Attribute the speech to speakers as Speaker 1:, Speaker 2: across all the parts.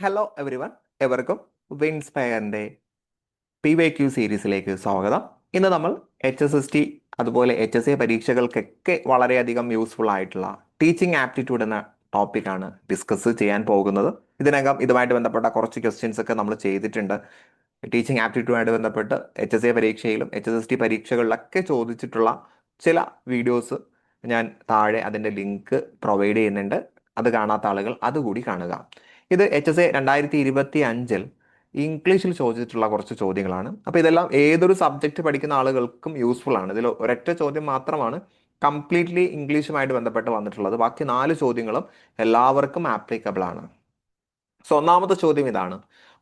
Speaker 1: Hello every one, എവർക്കും വിൻസ്പയറിൻ്റെ PYQ സീരീസിലേക്ക് സ്വാഗതം. ഇന്ന് നമ്മൾ HSST അതുപോലെ HSA പരീക്ഷകൾക്കൊക്കെ വളരെയധികം യൂസ്ഫുൾ ആയിട്ടുള്ള ടീച്ചിങ് ആപ്റ്റിറ്റ്യൂഡ് എന്ന ടോപ്പിക്കാണ് ഡിസ്കസ് ചെയ്യാൻ പോകുന്നത്. ഇതിനകം ഇതുമായിട്ട് ബന്ധപ്പെട്ട കുറച്ച് ക്വസ്റ്റ്യൻസ് ഒക്കെ നമ്മൾ ചെയ്തിട്ടുണ്ട്. ടീച്ചിങ് ആപ്റ്റിറ്റ്യൂഡുമായിട്ട് ബന്ധപ്പെട്ട് HSA പരീക്ഷയിലും HSST പരീക്ഷകളിലൊക്കെ ചോദിച്ചിട്ടുള്ള ചില വീഡിയോസ് ഞാൻ താഴെ അതിൻ്റെ ലിങ്ക് പ്രൊവൈഡ് ചെയ്യുന്നുണ്ട്. അത് കാണാത്ത ആളുകൾ അതുകൂടി കാണുക. ഇത് HSA 2025 ഇംഗ്ലീഷിൽ ചോദിച്ചിട്ടുള്ള കുറച്ച് ചോദ്യങ്ങളാണ്. അപ്പോൾ ഇതെല്ലാം ഏതൊരു സബ്ജക്റ്റ് പഠിക്കുന്ന ആളുകൾക്കും യൂസ്ഫുൾ ആണ്. ഇതിൽ ഒരൊറ്റ ചോദ്യം മാത്രമാണ് കംപ്ലീറ്റ്ലി ഇംഗ്ലീഷുമായിട്ട് ബന്ധപ്പെട്ട് വന്നിട്ടുള്ളത്. ബാക്കി 4 ചോദ്യങ്ങളും എല്ലാവർക്കും ആപ്ലിക്കബിൾ ആണ്. സോ ഒന്നാമത്തെ ചോദ്യം ഇതാണ്: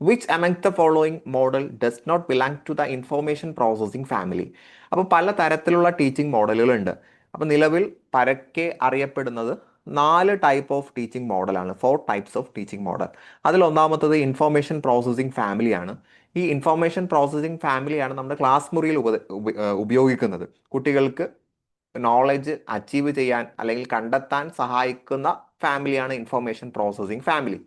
Speaker 1: which among the following model does not belong to the information processing family? അപ്പോൾ പല തരത്തിലുള്ള ടീച്ചിങ് മോഡലുകളുണ്ട്. അപ്പോൾ നിലവിൽ പരക്കെ അറിയപ്പെടുന്നത് 4 ടൈപ്പ് ഓഫ് ടീച്ചിങ് മോഡലാണ്. 4 ടൈപ്സ് ഓഫ് ടീച്ചിങ് മോഡൽ. അതിൽ ഒന്നാമത്തത് ഇൻഫോർമേഷൻ പ്രോസസ്സിംഗ് ഫാമിലിയാണ്. ഈ ഇൻഫോർമേഷൻ പ്രോസസ്സിംഗ് ഫാമിലിയാണ് നമ്മുടെ ക്ലാസ് മുറിയിൽ ഉപയോഗിക്കുന്നത്. കുട്ടികൾക്ക് നോളജ് അച്ചീവ് ചെയ്യാൻ അല്ലെങ്കിൽ കണ്ടെത്താൻ സഹായിക്കുന്ന ഫാമിലിയാണ് ഇൻഫോർമേഷൻ പ്രോസസ്സിംഗ് ഫാമിലി.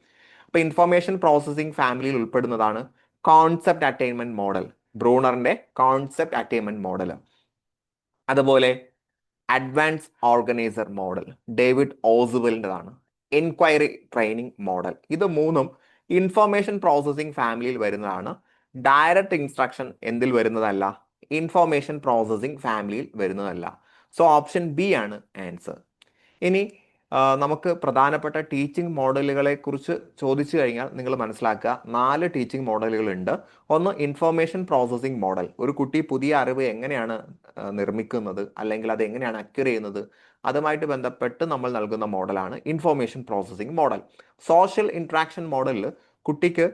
Speaker 1: അപ്പോൾ ഇൻഫോർമേഷൻ പ്രോസസ്സിംഗ് ഫാമിലിയിൽ ഉൾപ്പെടുന്നതാണ് കോൺസെപ്റ്റ് അറ്റൈൻമെന്റ് മോഡൽ, ബ്രൂണറിന്റെ കോൺസെപ്റ്റ് അറ്റൈൻമെന്റ് മോഡൽ. അതുപോലെ അഡ്വാൻസ് ഓർഗനൈസർ മോഡൽ ഡേവിഡ് ഓസ്വെലിൻ്റെതാണ്. Inquiry training model. ഇത് മൂന്നും ഇൻഫോർമേഷൻ പ്രോസസ്സിംഗ് ഫാമിലിയിൽ വരുന്നതാണ്. ഡയറക്റ്റ് ഇൻസ്ട്രക്ഷൻ എന്തിൽ വരുന്നതല്ല, ഇൻഫോർമേഷൻ പ്രോസസ്സിംഗ് ഫാമിലിയിൽ വരുന്നതല്ല. സോ ഓപ്ഷൻ ബി ആണ് ആൻസർ. ഇനി നമുക്ക് പ്രധാനപ്പെട്ട ടീച്ചിങ് മോഡലുകളെ കുറിച്ച് ചോദിച്ചു കഴിഞ്ഞാൽ നിങ്ങൾ മനസ്സിലാക്കുക, 4 ടീച്ചിങ് മോഡലുകളുണ്ട്. ഒന്ന് ഇൻഫോർമേഷൻ പ്രോസസ്സിംഗ് മോഡൽ. ഒരു കുട്ടി പുതിയ അറിവ് എങ്ങനെയാണ് നിർമ്മിക്കുന്നത് അല്ലെങ്കിൽ അത് എങ്ങനെയാണ് അക്വയർ ചെയ്യുന്നത്, അതുമായിട്ട് ബന്ധപ്പെട്ട് നമ്മൾ നൽകുന്ന മോഡലാണ് information processing model. Social interaction മോഡലിൽ കുട്ടിക്ക്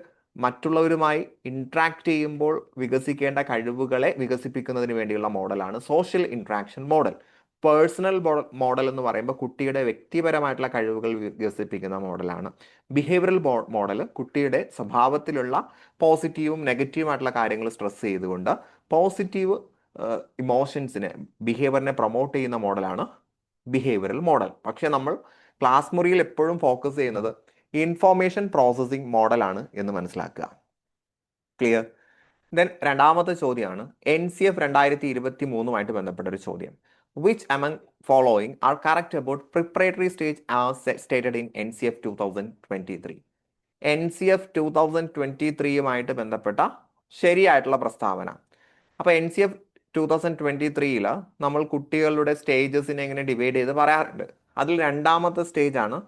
Speaker 1: മറ്റുള്ളവരുമായി ഇൻട്രാക്ട് ചെയ്യുമ്പോൾ വികസിക്കേണ്ട കഴിവുകളെ വികസിപ്പിക്കുന്നതിന് വേണ്ടിയുള്ള മോഡലാണ് social interaction model. Personal model എന്ന് പറയുമ്പോൾ കുട്ടിയുടെ വ്യക്തിപരമായിട്ടുള്ള കഴിവുകൾ വികസിപ്പിക്കുന്ന മോഡലാണ്. ബിഹേവിയറൽ മോഡൽ കുട്ടിയുടെ സ്വഭാവത്തിലുള്ള പോസിറ്റീവും നെഗറ്റീവുമായിട്ടുള്ള കാര്യങ്ങൾ സ്ട്രെസ് ചെയ്തുകൊണ്ട് പോസിറ്റീവ് ഇമോഷൻസിനെ, ബിഹേവിയറിനെ പ്രൊമോട്ട് ചെയ്യുന്ന മോഡലാണ് ബിഹേവിയറൽ മോഡൽ. പക്ഷെ നമ്മൾ ക്ലാസ് മുറിയിൽ എപ്പോഴും ഫോക്കസ് ചെയ്യുന്നത് ഇൻഫോർമേഷൻ പ്രോസസ്സിംഗ് മോഡലാണ് എന്ന് മനസ്സിലാക്കുക. ക്ലിയർ? ദെൻ രണ്ടാമത്തെ ചോദ്യമാണ് NCF 2023 ബന്ധപ്പെട്ട ഒരു ചോദ്യം. Which among following are correct about preparatory stage as stated in NCF 2023? NCF 2023 ബന്ധപ്പെട്ട ശരിയായിട്ടുള്ള പ്രസ്താവന. അപ്പോൾ NCF 2023 നമ്മൾ കുട്ടികളുടെ സ്റ്റേജസിനെ എങ്ങനെ ഡിവൈഡ് ചെയ്ത് പറയാറുണ്ട്. അതിൽ രണ്ടാമത്തെ സ്റ്റേജ് ആണ്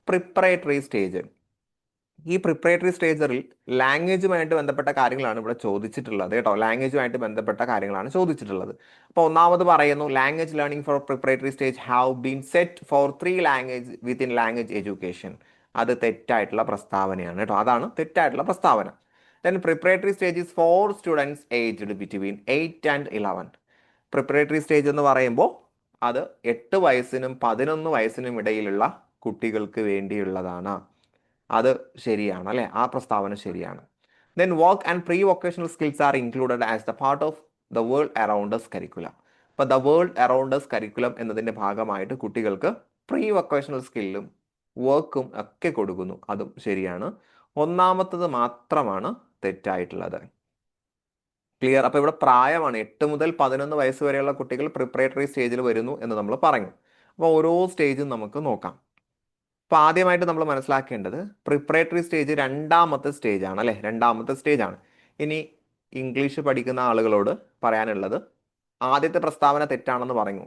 Speaker 1: പ്രിപ്പറേറ്ററി സ്റ്റേജ്. ഈ പ്രിപ്പറേറ്ററി സ്റ്റേജിൽ ലാംഗ്വേജുമായിട്ട് ബന്ധപ്പെട്ട കാര്യങ്ങളാണ് ഇവിടെ ചോദിച്ചിട്ടുള്ളത് കേട്ടോ. ലാംഗ്വേജുമായിട്ട് ബന്ധപ്പെട്ട കാര്യങ്ങളാണ് ചോദിച്ചിട്ടുള്ളത്. അപ്പോൾ ഒന്നാമത് പറയുന്നു, language learning for preparatory stage have been set for 3 language within language education. അത് തെറ്റായിട്ടുള്ള പ്രസ്താവനയാണ് കേട്ടോ. അതാണ് തെറ്റായിട്ടുള്ള പ്രസ്താവന. Then preparatory stage is for students aged between 8 and 11. Preparatory stage എന്ന് പറയുമ്പോൾ അത് 8 വയസ്സിനും 11 വയസ്സിനും ഇടയിലുള്ള കുട്ടികൾക്ക് വേണ്ടിയുള്ളതാണ്. അത് ശരിയാണ് അല്ലേ? ആ പ്രസ്താവന ശരിയാണ്. Then work and pre vocational skills are included as the part of the world around us curriculum. അപ്പോൾ the world around us curriculum എന്നതിൻ്റെ ഭാഗമായിട്ട് കുട്ടികൾക്ക് പ്രീ വൊക്കേഷണൽ സ്കില്ലും വർക്കും ഒക്കെ കൊടുക്കുന്നു. അതും ശരിയാണ്. ഒന്നാമത്തത് മാത്രമാണ് തെറ്റായിട്ടുള്ളത്. ക്ലിയർ? അപ്പോൾ ഇവിടെ പ്രായമാണ്, 8 മുതൽ 11 വയസ്സ് വരെയുള്ള കുട്ടികൾ പ്രിപ്പറേറ്ററി സ്റ്റേജിൽ വരുന്നു എന്ന് നമ്മൾ പറഞ്ഞു. അപ്പോൾ ഓരോ സ്റ്റേജും നമുക്ക് നോക്കാം. അപ്പോൾ ആദ്യമായിട്ട് നമ്മൾ മനസ്സിലാക്കേണ്ടത് പ്രിപ്പറേറ്ററി സ്റ്റേജ് രണ്ടാമത്തെ സ്റ്റേജ് ആണ് അല്ലേ? രണ്ടാമത്തെ സ്റ്റേജ് ആണ്. ഇനി ഇംഗ്ലീഷ് പഠിക്കുന്ന ആളുകളോട് പറയാനുള്ളത്, ആദ്യത്തെ പ്രസ്താവന തെറ്റാണെന്ന് പറഞ്ഞു.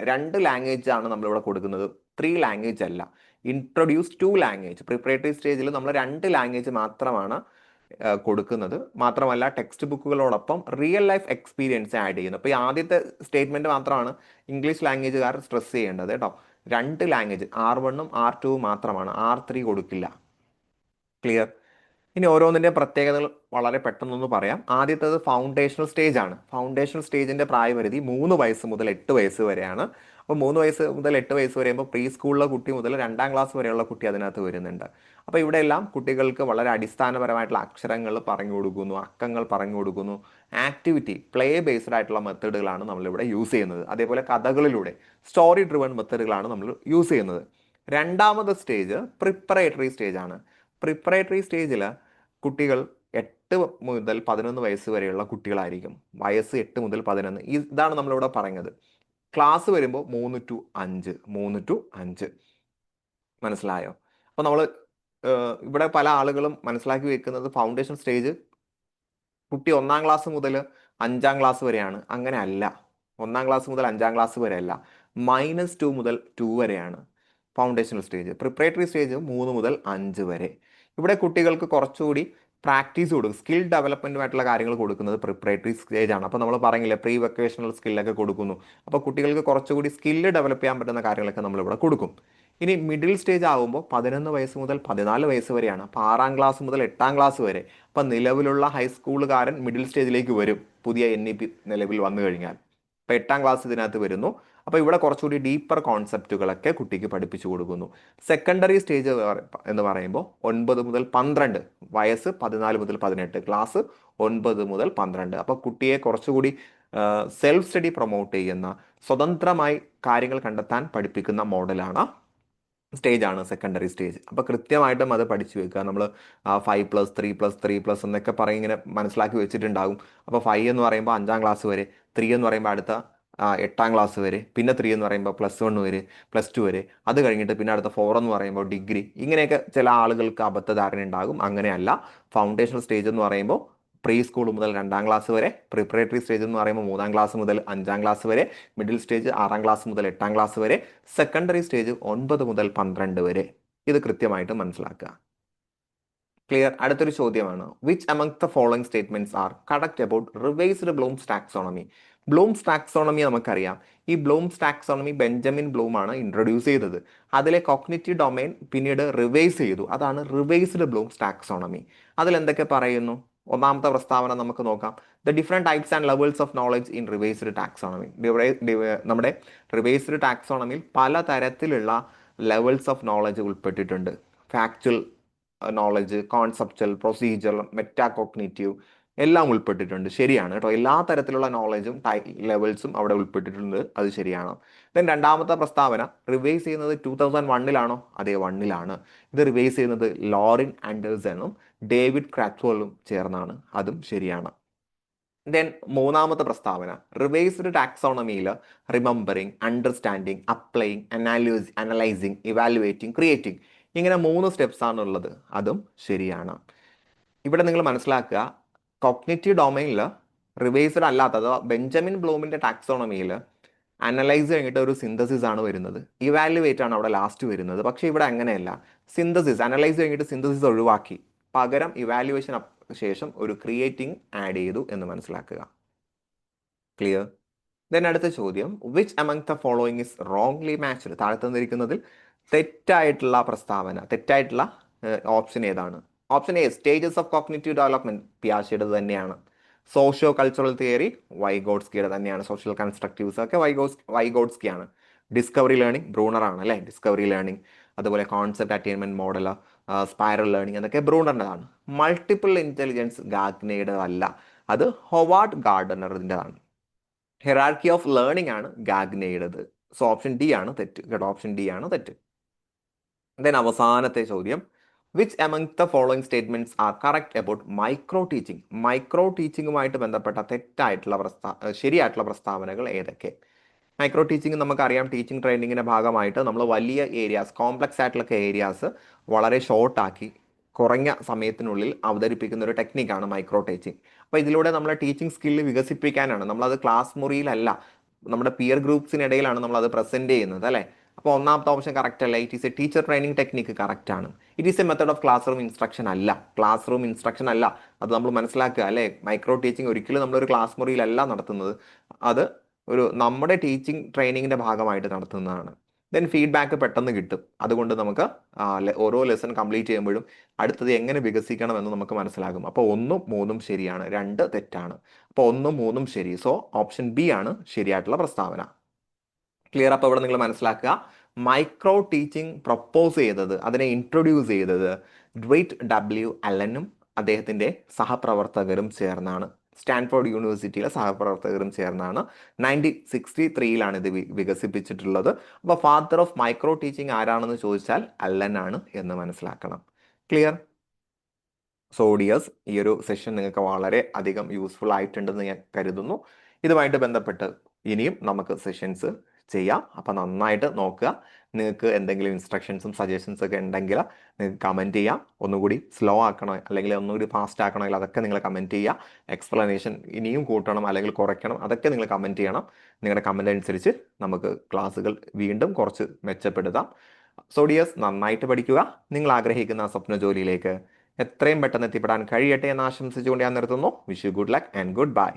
Speaker 1: 2 ലാംഗ്വേജ് ആണ് നമ്മളിവിടെ കൊടുക്കുന്നത്, 3 ലാംഗ്വേജ് അല്ല. Introduce 2 language. പ്രിപ്പറേറ്ററി സ്റ്റേജിൽ നമ്മൾ 2 ലാംഗ്വേജ് മാത്രമാണ് കൊടുക്കുന്നത്. മാത്രമല്ല ടെക്സ്റ്റ് ബുക്കുകളോടൊപ്പം റിയൽ ലൈഫ് എക്സ്പീരിയൻസ് ആഡ് ചെയ്യുന്നു. അപ്പോൾ ഈ ആദ്യത്തെ സ്റ്റേറ്റ്മെന്റ് മാത്രമാണ് ഇംഗ്ലീഷ് ലാംഗ്വേജുകാർ സ്ട്രെസ് ചെയ്യേണ്ടത് കേട്ടോ. 2 ലാംഗ്വേജ്, R1ഉം R2ഉം മാത്രമാണ്, R3 കൊടുക്കില്ല. ക്ലിയർ? ഇനി ഓരോന്നിൻ്റെ പ്രത്യേകതകൾ വളരെ പെട്ടെന്നൊന്ന് പറയാം. ആദ്യത്തേത് ഫൗണ്ടേഷണൽ സ്റ്റേജ് ആണ്. ഫൗണ്ടേഷണൽ സ്റ്റേജിൻ്റെ പ്രായപരിധി 3 വയസ്സ് മുതൽ 8 വയസ്സ് വരെയാണ്. അപ്പോൾ 3 വയസ്സ് മുതൽ 8 വയസ്സ് വരെയുമ്പോൾ പ്രീ സ്കൂളിലെ കുട്ടി മുതൽ 2ാം ക്ലാസ് വരെയുള്ള കുട്ടി അതിനകത്ത് വരുന്നുണ്ട്. അപ്പോൾ ഇവിടെ എല്ലാം കുട്ടികൾക്ക് വളരെ അടിസ്ഥാനപരമായിട്ടുള്ള അക്ഷരങ്ങൾ പറഞ്ഞു കൊടുക്കുന്നു, അക്കങ്ങൾ പറഞ്ഞു കൊടുക്കുന്നു. ആക്ടിവിറ്റി, പ്ലേ ബേസ്ഡ് ആയിട്ടുള്ള മെത്തേഡുകളാണ് നമ്മളിവിടെ യൂസ് ചെയ്യുന്നത്. അതേപോലെ കഥകളിലൂടെ സ്റ്റോറി ഡ്രിവൺ മെത്തേഡുകളാണ് നമ്മൾ യൂസ് ചെയ്യുന്നത്. രണ്ടാമത്തെ സ്റ്റേജ് പ്രിപ്പറേറ്ററി സ്റ്റേജ് ആണ്. പ്രിപ്പറേറ്ററി സ്റ്റേജിൽ കുട്ടികൾ 8 മുതൽ 11 വയസ്സ് വരെയുള്ള കുട്ടികളായിരിക്കും. വയസ്സ് 8 മുതൽ 11, ഇതാണ് നമ്മളിവിടെ പറയുന്നത്. ക്ലാസ് വരുമ്പോൾ 3 to 5 മനസ്സിലായോ? അപ്പോൾ നമ്മൾ ഇവിടെ പല ആളുകളും മനസ്സിലാക്കി വെക്കുന്നത് ഫൗണ്ടേഷൻ സ്റ്റേജ് കുട്ടി 1-ാം ക്ലാസ് മുതൽ 5-ാം ക്ലാസ് വരെയാണ്. അങ്ങനെ അല്ല. 1-ാം ക്ലാസ് മുതൽ 5-ാം ക്ലാസ് വരെ അല്ല, -2 മുതൽ 2 വരെയാണ് ഫൗണ്ടേഷണൽ സ്റ്റേജ്. പ്രിപ്പറേറ്ററി സ്റ്റേജ് 3 മുതൽ 5 വരെ. ഇവിടെ കുട്ടികൾക്ക് കുറച്ചുകൂടി പ്രാക്ടീസ് കൊടുക്കും, സ്കിൽ ഡെവലപ്മെന്റുമായിട്ടുള്ള കാര്യങ്ങൾ കൊടുക്കുന്നത് പ്രിപ്പറേറ്ററി സ്റ്റേജ് ആണ്. അപ്പോൾ നമ്മൾ പറഞ്ഞില്ലേ പ്രീ വെക്കേഷണൽ സ്കില്ലൊക്കെ കൊടുക്കുന്നു. അപ്പോൾ കുട്ടികൾക്ക് കുറച്ചുകൂടി സ്കില്ല് ഡെവലപ്പ് ചെയ്യാൻ പറ്റുന്ന കാര്യങ്ങളൊക്കെ നമ്മളിവിടെ കൊടുക്കും. ഇനി മിഡിൽ സ്റ്റേജ് ആകുമ്പോൾ 11 വയസ്സ് മുതൽ 14 വയസ്സ് വരെയാണ്. അപ്പോൾ 6-ാം ക്ലാസ് മുതൽ 8-ാം ക്ലാസ് വരെ. അപ്പം നിലവിലുള്ള ഹൈസ്കൂളുകാരൻ മിഡിൽ സ്റ്റേജിലേക്ക് വരും, പുതിയ NEP നിലവിൽ വന്നു കഴിഞ്ഞാൽ. അപ്പോൾ 8-ാം ക്ലാസ് ഇതിനകത്ത് വരുന്നു. അപ്പോൾ ഇവിടെ കുറച്ചുകൂടി ഡീപ്പർ കോൺസെപ്റ്റുകളൊക്കെ കുട്ടിക്ക് പഠിപ്പിച്ചു കൊടുക്കുന്നു. സെക്കൻഡറി സ്റ്റേജ് എന്ന് പറയുമ്പോൾ 9 മുതൽ 12 വയസ്സ്, 14 മുതൽ 18, ക്ലാസ് 9 മുതൽ 12. അപ്പോൾ കുട്ടിയെ കുറച്ചുകൂടി സെൽഫ് സ്റ്റഡി പ്രൊമോട്ട് ചെയ്യുന്ന, സ്വതന്ത്രമായി കാര്യങ്ങൾ കണ്ടെത്താൻ പഠിപ്പിക്കുന്ന മോഡലാണ് സ്റ്റേജാണ് സെക്കൻഡറി സ്റ്റേജ്. അപ്പോൾ കൃത്യമായിട്ടും അത് പഠിച്ചു വെക്കുക. നമ്മൾ 5+3+3+ എന്നൊക്കെ പറയും, ഇങ്ങനെ മനസ്സിലാക്കി വെച്ചിട്ടുണ്ടാകും. അപ്പോൾ 5 എന്ന് പറയുമ്പോൾ 5-ാം ക്ലാസ് വരെ, 3 എന്ന് പറയുമ്പോൾ അടുത്ത 8-ാം ക്ലാസ് വരെ, പിന്നെ 3 എന്ന് പറയുമ്പോൾ +1 വരെ, +2 വരെ, അത് കഴിഞ്ഞിട്ട് പിന്നെ അടുത്ത 4 എന്ന് പറയുമ്പോൾ ഡിഗ്രി. ഇങ്ങനെയൊക്കെ ചില ആളുകൾക്ക് അബദ്ധധാരണ ഉണ്ടാകും. അങ്ങനെയല്ല. ഫൗണ്ടേഷണൽ സ്റ്റേജ് എന്ന് പറയുമ്പോൾ പ്രീ സ്കൂൾ മുതൽ 2-ാം ക്ലാസ് വരെ, പ്രിപ്പറേറ്ററി സ്റ്റേജ് എന്ന് പറയുമ്പോൾ 3-ാം ക്ലാസ് മുതൽ 5-ാം ക്ലാസ് വരെ, മിഡിൽ സ്റ്റേജ് 6-ാം ക്ലാസ് മുതൽ 8-ാം ക്ലാസ് വരെ, സെക്കൻഡറി സ്റ്റേജ് 9 മുതൽ 12 വരെ. ഇത് കൃത്യമായിട്ട് മനസ്സിലാക്കുക. ക്ലിയർ? അടുത്തൊരു ചോദ്യമാണ്, which among the following statements are correct about revised Bloom's taxonomy? Bloom's taxonomy നമുക്കറിയാം. ഈ ബ്ലൂംസ് ടാക്സോണമി ബെഞ്ചമിൻ ബ്ലൂം ആണ് ഇൻട്രൊഡ്യൂസ് ചെയ്തത്. അതിലെ കോഗ്നിറ്റീവ് ഡൊമൈൻ പിന്നീട് റിവൈസ് ചെയ്തു. അതാണ് റിവൈസ്ഡ് ബ്ലൂംസ് ടാക്സോണമി. അതിൽ എന്തൊക്കെ പറയുന്നു? ഒന്നാമത്തെ പ്രസ്താവന നമുക്ക് നോക്കാം. The different types and levels of knowledge in revised taxonomy. നമ്മുടെ റിവൈസ്ഡ് ടാക്സോണമിയിൽ പല തരത്തിലുള്ള ലെവൽസ് ഓഫ് നോളജ് ഉൾപ്പെട്ടിട്ടുണ്ട്. Factual knowledge, conceptual, procedure, metacognitive എല്ലാം ഉൾപ്പെട്ടിട്ടുണ്ട്. ശരിയാണ് കേട്ടോ. എല്ലാ തരത്തിലുള്ള നോളജും ലെവൽസും അവിടെ ഉൾപ്പെട്ടിട്ടുണ്ട്. അത് ശരിയാണ്. ദെൻ രണ്ടാമത്തെ പ്രസ്താവന, റിവൈസ് ചെയ്യുന്നത് 2001-ലാണോ? അതെ, 1-ലാണ്. ഇത് റിവൈസ് ചെയ്യുന്നത് ലോറിൻ ആൻഡേഴ്സണും ഡേവിഡ് ക്രാറ്റ്വോളും ചേർന്നാണ്. അതും ശരിയാണ്. ദെൻ മൂന്നാമത്തെ പ്രസ്താവന, റിവൈസ്ഡ് ടാക്സോണമിയിൽ remembering, understanding, applying, analysing, evaluating, creating, ഇങ്ങനെ 3 സ്റ്റെപ്സ് ആണ് ഉള്ളത്. അതും ശരിയാണ്. ഇവിടെ നിങ്ങൾ മനസ്സിലാക്കുക, കോഗ്നിറ്റീവ് ഡൊമൈനിൽ റിവൈസ്ഡ് അല്ലാത്ത, അഥവാ ബെഞ്ചമിൻ ബ്ലൂമിന്റെ ടാക്സോണമിയിൽ അനലൈസ് കഴിഞ്ഞിട്ട് ഒരു സിന്തസിസ് ആണ് വരുന്നത്. ഇവാലുവേറ്റ് ആണ് അവിടെ ലാസ്റ്റ് വരുന്നത്. പക്ഷേ ഇവിടെ അങ്ങനെയല്ല. സിന്തസിസ്, അനലൈസ് കഴിഞ്ഞിട്ട് സിന്തസിസ് ഒഴിവാക്കി, പകരം ഇവാലുവേഷൻ ശേഷം ഒരു ക്രിയേറ്റിംഗ് ആഡ് ചെയ്തു എന്ന് മനസ്സിലാക്കുക. ക്ലിയർ? ദെൻ അടുത്ത ചോദ്യം, which among the following is wrongly matched? താഴെ തന്നിരിക്കുന്നതിൽ തെറ്റായിട്ടുള്ള പ്രസ്താവന, തെറ്റായിട്ടുള്ള ഓപ്ഷൻ ഏതാണ്? Option A, stages of cognitive development, പിയാഷയുടെ തന്നെയാണ്. സോഷ്യോ കൾച്ചറൽ തിയറി വൈഗോട്സ്കിയുടെ തന്നെയാണ്. സോഷ്യൽ കൺസ്ട്രക്റ്റീവ്സ് ഒക്കെ വൈഗോട്സ്കി ആണ്. ഡിസ്കവറി ലേണിംഗ് ബ്രൂണർ ആണ് അല്ലേ? ഡിസ്കവറി ലേണിംഗ്, അതുപോലെ concept attainment model, spiral learning, അതൊക്കെ ബ്രൂണറിൻ്റെതാണ്. മൾട്ടിപ്പിൾ ഇന്റലിജൻസ് ഗാഗ്നയുടേതല്ല, അത് ഹൊവാർഡ് ഗാർഡനറിൻ്റെതാണ്. ഹെറാർക്കി ഓഫ് ലേണിംഗ് ആണ് ഗാഗ്നയുടേത്. സോ ഓപ്ഷൻ ഡി ആണ് തെറ്റ് കേട്ടോ. ഓപ്ഷൻ ഡി ആണ് തെറ്റ്. ദെൻ അവസാനത്തെ ചോദ്യം, which among the following statements are correct about micro teaching? Micro ടീച്ചിങ്ങുമായിട്ട് ബന്ധപ്പെട്ട ശരിയായിട്ടുള്ള പ്രസ്താവനകൾ ഏതൊക്കെ? മൈക്രോ ടീച്ചിങ് നമുക്കറിയാം, ടീച്ചിങ് ട്രെയിനിങ്ങിന്റെ ഭാഗമായിട്ട് നമ്മൾ വലിയ ഏരിയാസ്, കോംപ്ലക്സ് ആയിട്ടുള്ള ഏരിയാസ് വളരെ ഷോർട്ടാക്കി കുറഞ്ഞ സമയത്തിനുള്ളിൽ അവതരിപ്പിക്കുന്ന ഒരു ടെക്നിക്കാണ് മൈക്രോ ടീച്ചിങ്. അപ്പോൾ ഇതിലൂടെ നമ്മളെ ടീച്ചിങ് സ്കില്ല് വികസിപ്പിക്കാനാണ്. നമ്മളത് ക്ലാസ് മുറിയിലല്ല, നമ്മുടെ പിയർ ഗ്രൂപ്പ്സിനിടയിലാണ് നമ്മളത് പ്രസന്റ് ചെയ്യുന്നത് അല്ലേ? അപ്പോൾ ഒന്നാമത്തെ ഓപ്ഷൻ കറക്റ്റ് അല്ല. It is a teacher training technique, correct ആണ്. It is a method of classroom instruction അല്ല. ക്ലാസ് റൂം ഇൻസ്ട്രക്ഷൻ അല്ല, അത് നമ്മൾ മനസ്സിലാക്കുക അല്ലേ? മൈക്രോ ടീച്ചിങ് ഒരിക്കലും നമ്മളൊരു ക്ലാസ് മുറിയിലല്ല നടത്തുന്നത്. അത് നമ്മുടെ ടീച്ചിങ് ട്രെയിനിങ്ങിന്റെ ഭാഗമായിട്ട് നടത്തുന്നതാണ്. ദെൻ ഫീഡ്ബാക്ക് പെട്ടെന്ന് കിട്ടും. അതുകൊണ്ട് നമുക്ക് ഓരോ ലെസൺ കംപ്ലീറ്റ് ചെയ്യുമ്പോഴും അടുത്തത് എങ്ങനെ വികസിക്കണമെന്ന് നമുക്ക് മനസ്സിലാകും. അപ്പോൾ 1ഉം 3ഉം ശരിയാണ്, 2 തെറ്റാണ്. അപ്പോൾ 1ഉം 3ഉം ശരി. സോ ഓപ്ഷൻ ബി ആണ് ശരിയായിട്ടുള്ള പ്രസ്താവന. ക്ലിയർ? അപ്പോൾ ഇവിടെ നിങ്ങൾ മനസ്സിലാക്കുക, മൈക്രോ ടീച്ചിങ് പ്രപ്പോസ് ചെയ്തത്, അതിനെ ഇൻട്രൊഡ്യൂസ് ചെയ്തത് ഡ്വൈറ്റ് W. അലനും അദ്ദേഹത്തിന്റെ സഹപ്രവർത്തകരും ചേർന്നാണ്. സ്റ്റാൻഫോർഡ് യൂണിവേഴ്സിറ്റിയിലെ സഹപ്രവർത്തകരും ചേർന്നാണ്. 1963-ലാണ് ഇത് വികസിപ്പിച്ചിട്ടുള്ളത്. അപ്പോൾ ഫാദർ ഓഫ് മൈക്രോ ടീച്ചിങ് ആരാണെന്ന് ചോദിച്ചാൽ അലൻ ആണ് എന്ന് മനസ്സിലാക്കണം. ക്ലിയർ? സോഡിയസ് ഈ ഒരു സെഷൻ നിങ്ങൾക്ക് വളരെ അധികം യൂസ്ഫുൾ ആയിട്ടുണ്ടെന്ന് ഞാൻ കരുതുന്നു. ഇതുമായിട്ട് ബന്ധപ്പെട്ട് ഇനിയും നമുക്ക് സെഷൻസ് ചെയ്യാം. അപ്പം നന്നായിട്ട് നോക്കുക. നിങ്ങൾക്ക് എന്തെങ്കിലും ഇൻസ്ട്രക്ഷൻസും സജഷൻസ് ഒക്കെ ഉണ്ടെങ്കിൽ നിങ്ങൾക്ക് കമൻറ്റ് ചെയ്യാം. ഒന്നുകൂടി സ്ലോ ആക്കണോ അല്ലെങ്കിൽ ഒന്നുകൂടി ഫാസ്റ്റ് ആക്കണമെങ്കിൽ അതൊക്കെ നിങ്ങൾ കമൻറ്റ് ചെയ്യുക. എക്സ്പ്ലനേഷൻ ഇനിയും കൂട്ടണം അല്ലെങ്കിൽ കുറയ്ക്കണം, അതൊക്കെ നിങ്ങൾ കമൻറ്റ് ചെയ്യണം. നിങ്ങളുടെ കമൻറ്റ് അനുസരിച്ച് നമുക്ക് ക്ലാസ്സുകൾ വീണ്ടും കുറച്ച് മെച്ചപ്പെടുത്താം. സോഡിയസ് നന്നായിട്ട് പഠിക്കുക. നിങ്ങൾ ആഗ്രഹിക്കുന്ന സ്വപ്ന ജോലിയിലേക്ക് എത്രയും പെട്ടെന്ന് എത്തിപ്പെടാൻ കഴിയട്ടെ എന്ന് ആശംസിച്ചുകൊണ്ട് ഞാൻ നിർത്തുന്നു. Wish you good luck and good bye.